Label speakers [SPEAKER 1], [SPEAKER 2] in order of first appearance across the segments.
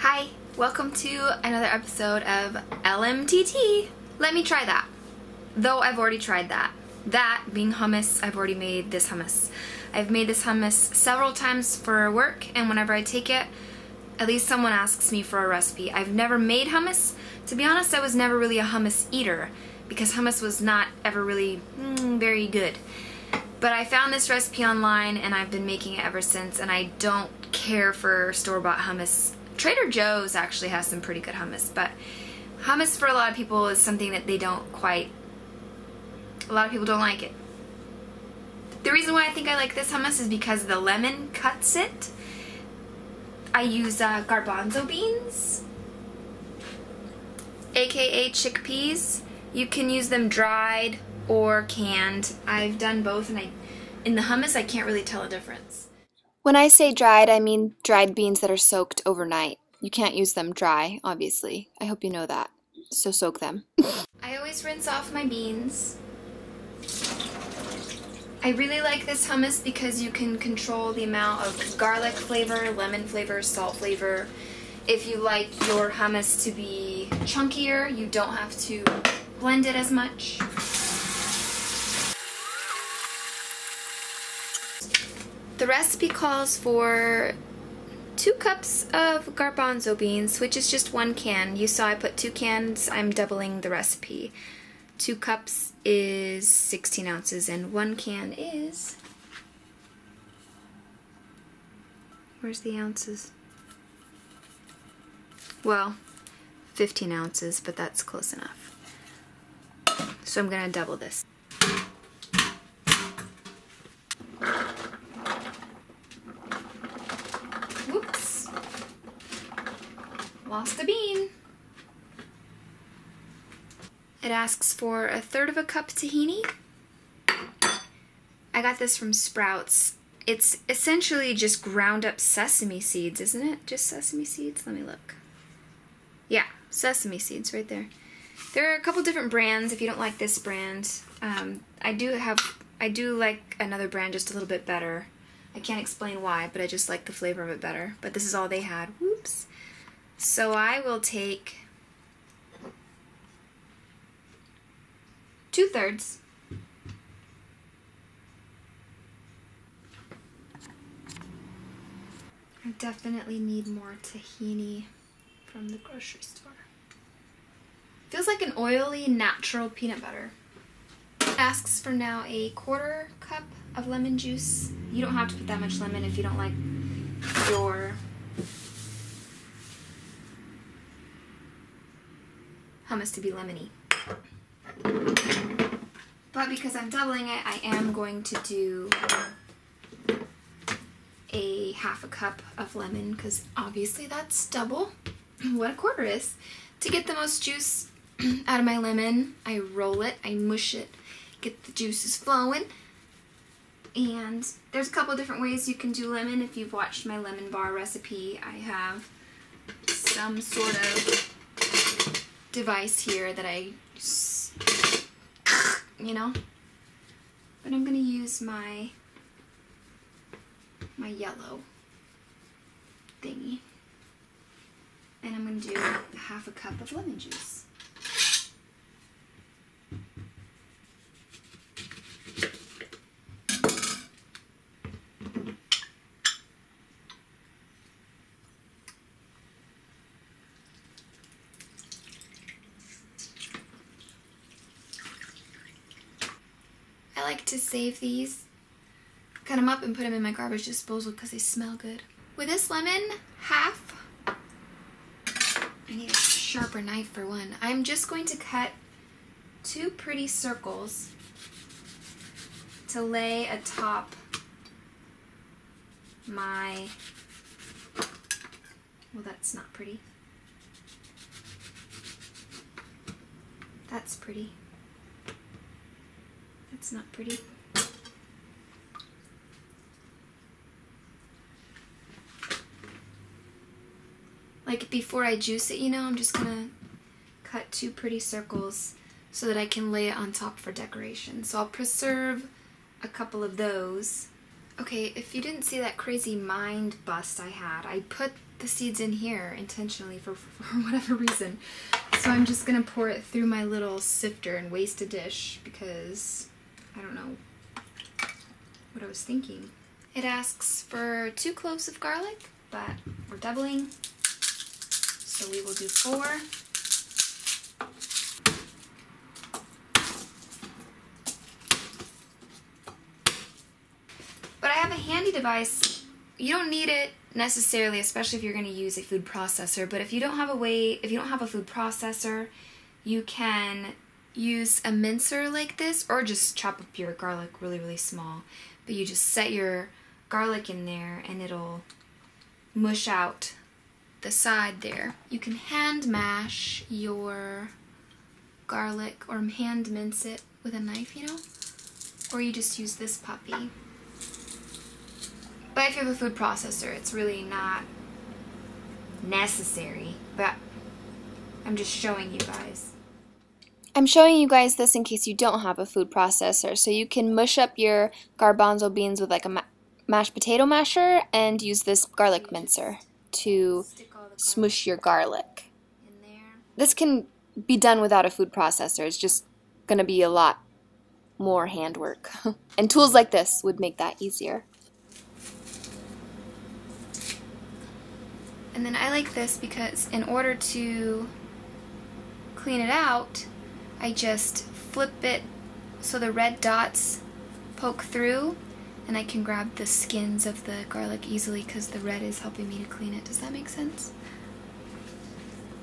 [SPEAKER 1] Hi, welcome to another episode of LMTT. Let me try that. Though I've already tried that. That being hummus, I've already made this hummus. I've made this hummus several times for work, and whenever I take it, at least someone asks me for a recipe. I've never made hummus. To be honest, I was never really a hummus eater because hummus was not ever really very good. But I found this recipe online and I've been making it ever since, and I don't care for store-bought hummus. Trader Joe's actually has some pretty good hummus, but hummus for a lot of people is something that they don't quite, a lot of people don't like it. The reason why I think I like this hummus is because the lemon cuts it. I use garbanzo beans, aka chickpeas. You can use them dried or canned. I've done both, and in the hummus I can't really tell a difference.
[SPEAKER 2] When I say dried, I mean dried beans that are soaked overnight. You can't use them dry, obviously. I hope you know that. So soak them.
[SPEAKER 1] I always rinse off my beans. I really like this hummus because you can control the amount of garlic flavor, lemon flavor, salt flavor. If you like your hummus to be chunkier, you don't have to blend it as much. The recipe calls for 2 cups of garbanzo beans, which is just 1 can. You saw I put 2 cans. I'm doubling the recipe. 2 cups is 16 ounces, and 1 can is... Where's the ounces? Well, 15 ounces, but that's close enough. So I'm gonna double this. Whoops. Lost a bean. It asks for 1/3 cup tahini. I got this from Sprouts. It's essentially just ground up sesame seeds, isn't it? Just sesame seeds? Let me look. Yeah, sesame seeds right there. There are a couple different brands if you don't like this brand. I do like another brand just a little bit better. I can't explain why, but I just like the flavor of it better. But this is all they had. Whoops. So I will take 2/3. I definitely need more tahini from the grocery store. Feels like an oily, natural peanut butter. It asks for now a 1/4 cup of lemon juice. You don't have to put that much lemon if you don't like your hummus to be lemony. But because I'm doubling it, I am going to do a 1/2 cup of lemon, because obviously that's double what a 1/4 is. To get the most juice out of my lemon, I roll it, I mush it, get the juices flowing. And there's a couple different ways you can do lemon. If you've watched my lemon bar recipe, I have some sort of device here that I just, you know. But I'm gonna use my yellow thingy, and I'm gonna do 1/2 cup of lemon juice. I like to save these, cut them up and put them in my garbage disposal because they smell good. With this lemon, half, I need a sharper knife for one. I'm just going to cut 2 pretty circles to lay atop my, well, that's not pretty. That's pretty. That's not pretty. Like before I juice it, you know, I'm just gonna cut 2 pretty circles so that I can lay it on top for decoration. So I'll preserve a couple of those. Okay, if you didn't see that crazy mind bust I had, I put the seeds in here intentionally for whatever reason. So I'm just gonna pour it through my little sifter and waste a dish because I don't know what I was thinking. It asks for 2 cloves of garlic, but we're doubling, so we will do 4. But I have a handy device. You don't need it necessarily, especially if you're going to use a food processor, but if you don't have a food processor, you can use a mincer like this, or just chop up your garlic really, really small. But you just set your garlic in there and it'll mush out the side there. You can hand mash your garlic or hand mince it with a knife, you know, or you just use this puppy. But if you have a food processor, it's really not necessary, but I'm just showing you guys.
[SPEAKER 2] I'm showing you guys this in case you don't have a food processor, so you can mush up your garbanzo beans with like a mashed potato masher and use this garlic mincer to smush your garlic. This can be done without a food processor. It's just going to be a lot more handwork. And tools like this would make that easier.
[SPEAKER 1] And then I like this because in order to clean it out, I just flip it so the red dots poke through, and I can grab the skins of the garlic easily because the red is helping me to clean it. Does that make sense?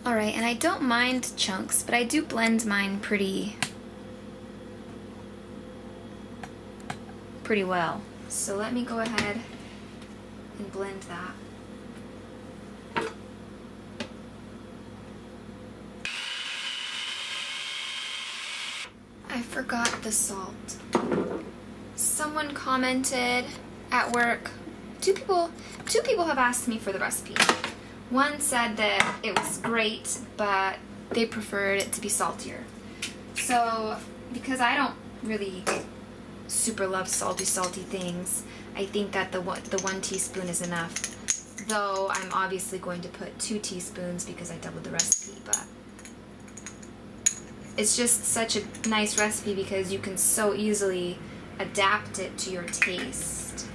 [SPEAKER 1] Alright, and I don't mind chunks, but I do blend mine pretty well. So let me go ahead and blend that. I forgot the salt. Someone commented at work. Two people have asked me for the recipe. One said that it was great, but they preferred it to be saltier. So, because I don't really super love salty things, I think that the 1 teaspoon is enough. Though I'm obviously going to put 2 teaspoons because I doubled the recipe, but it's just such a nice recipe because you can so easily adapt it to your taste.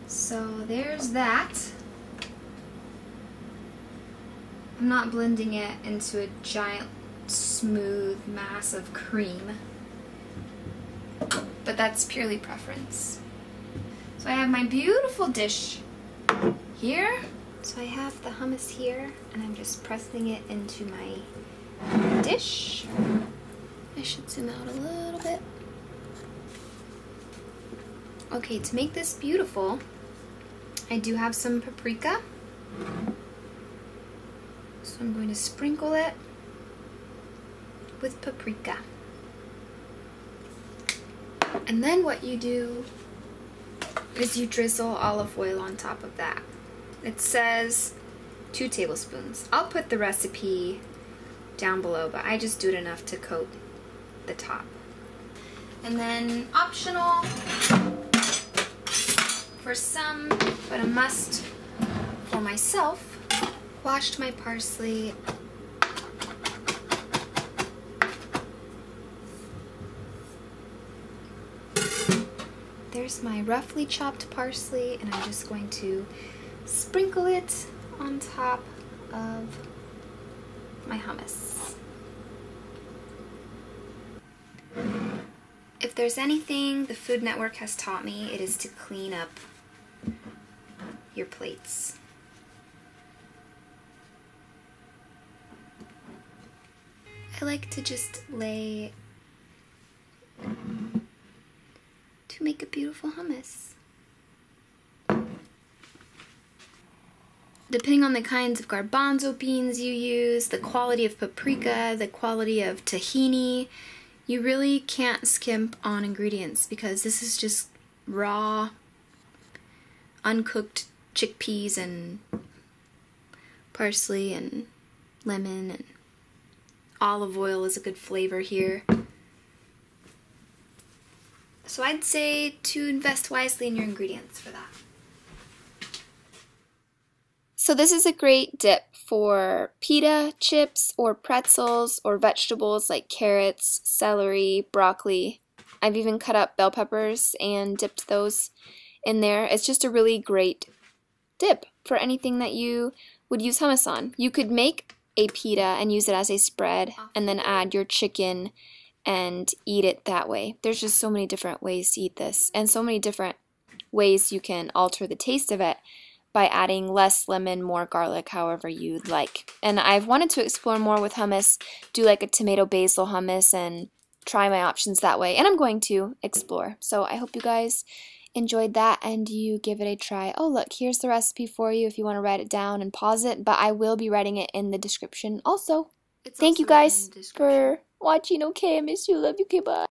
[SPEAKER 1] So there's that. I'm not blending it into a giant smooth mass of cream, but that's purely preference. So I have my beautiful dish here. So I have the hummus here, and I'm just pressing it into my dish. I should zoom out a little bit. Okay, to make this beautiful, I do have some paprika. So I'm going to sprinkle it with paprika. And then what you do is you drizzle olive oil on top of that. It says 2 tablespoons. I'll put the recipe down below, but I just do it enough to coat the top. And then optional for some, but a must for myself, washed my parsley. There's my roughly chopped parsley, and I'm just going to sprinkle it on top of my hummus. If there's anything the Food Network has taught me, it is to clean up your plates. I like to just lay to make a beautiful hummus. Depending on the kinds of garbanzo beans you use, the quality of paprika, the quality of tahini, you really can't skimp on ingredients because this is just raw, uncooked chickpeas and parsley and lemon, and olive oil is a good flavor here. So I'd say to invest wisely in your ingredients for that.
[SPEAKER 2] So this is a great dip for pita chips or pretzels or vegetables like carrots, celery, broccoli. I've even cut up bell peppers and dipped those in there. It's just a really great dip for anything that you would use hummus on. You could make a pita and use it as a spread and then add your chicken and eat it that way. There's just so many different ways to eat this and so many different ways you can alter the taste of it by adding less lemon, more garlic, however you'd like. And I've wanted to explore more with hummus, do like a tomato basil hummus and try my options that way. And I'm going to explore. So I hope you guys enjoyed that and you give it a try. Oh look, here's the recipe for you if you want to write it down and pause it, but I will be writing it in the description also. Thank you guys for watching. Okay, I miss you, love you, okay, bye.